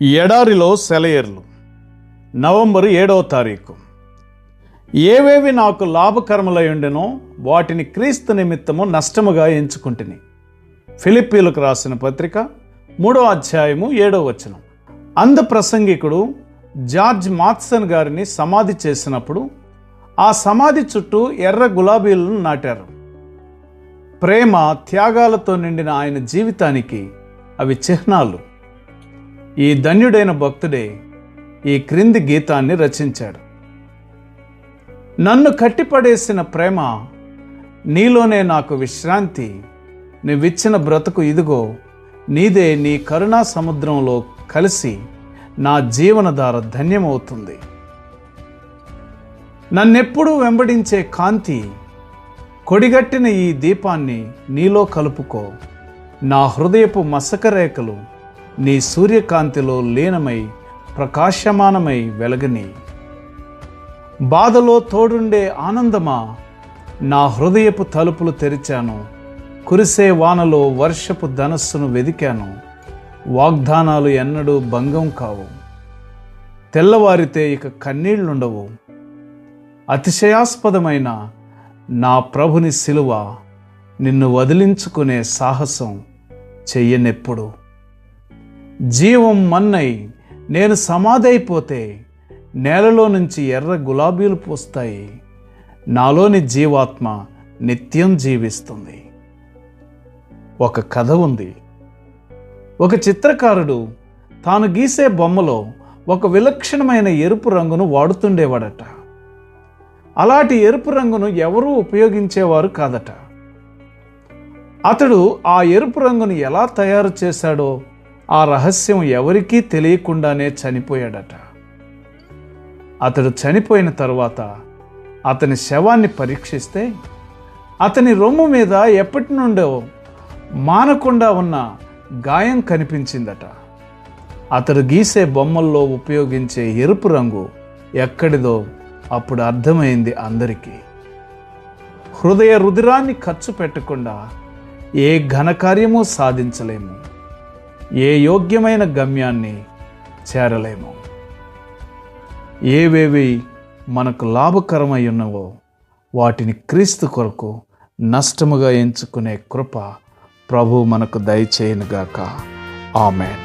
ఎడారిలో సెలయేర్లు. నవంబరు 7వ తారీఖు. ఏవేవి నాకు లాభకరములై ఉండెనో వాటిని క్రీస్తు నిమిత్తము నష్టముగా ఎంచుకుంటుని. ఫిలిప్పీలకు రాసిన పత్రిక 3వ అధ్యాయము 7వ వచనం. అంధ ప్రసంగికుడు జార్జ్ మాత్సన్ గారిని సమాధి చేసినప్పుడు ఆ సమాధి చుట్టూ ఎర్ర గులాబీలను నాటారు. ప్రేమ త్యాగాలతో నిండిన ఆయన జీవితానికి అవి చిహ్నాలు. ఈ ధన్యుడైన భక్తుడే ఈ క్రింది గీతాన్ని రచించాడు. నన్ను కట్టిపడేసిన ప్రేమ, నీలోనే నాకు విశ్రాంతి, నువ్విచ్చిన బ్రతుకు ఇదిగో, నీదే నీ కరుణా సముద్రంలో కలిసి నా జీవనధార ధన్యమవుతుంది. నన్నెప్పుడూ వెంబడించే కాంతి, కొడిగట్టిన ఈ దీపాన్ని నీలో కలుపుకో. నా హృదయపు మసక రేఖలు నీ సూర్యకాంతిలో లీనమై ప్రకాశమానమై వెలగని. బాధలో తోడుండే ఆనందమా, నా హృదయపు తలుపులు తెరిచాను. కురిసే వానలో వర్షపు ధనస్సును వెదికాను. వాగ్దానాలు ఎన్నడూ భంగం కావు. తెల్లవారితే ఇక కన్నీళ్లుండవు. అతిశయాస్పదమైన నా ప్రభుని సిలువ నిన్ను వదిలించుకునే సాహసం చెయ్యనెప్పుడు. జీవం మన్నై నేను సమాధైపోతే నేలలో నుంచి ఎర్ర గులాబీలు పూస్తాయి. నాలోని జీవాత్మ నిత్యం జీవిస్తుంది. ఒక కథ ఉంది. ఒక చిత్రకారుడు తాను గీసే బొమ్మలో ఒక విలక్షణమైన ఎరుపు రంగును వాడుతుండేవాడట. అలాంటి ఎరుపు రంగును ఎవరూ ఉపయోగించేవారు కాదట. అతడు ఆ ఎరుపు రంగును ఎలా తయారు చేశాడో ఆ రహస్యం ఎవరికీ తెలియకుండానే చనిపోయాడట. అతడు చనిపోయిన తరువాత అతని శవాన్ని పరీక్షిస్తే అతని రొమ్ము మీద ఎప్పటి నుండో మానకుండా ఉన్న గాయం కనిపించిందట. అతడు గీసే బొమ్మల్లో ఉపయోగించే ఎరుపు రంగు ఎక్కడిదో అప్పుడు అర్థమైంది అందరికీ. హృదయ రుధిరాన్ని ఖర్చు పెట్టకుండా ఏ ఘనకార్యమూ సాధించలేము. ఏ యోగ్యమైన గమ్యాన్ని చేరలేము. ఏవేవి మనకు లాభకరమై ఉన్నవో వాటిని క్రీస్తు కొరకు నష్టముగా ఎంచుకునే కృప ప్రభువు మనకు దయచేయునుగాక. ఆమేన్.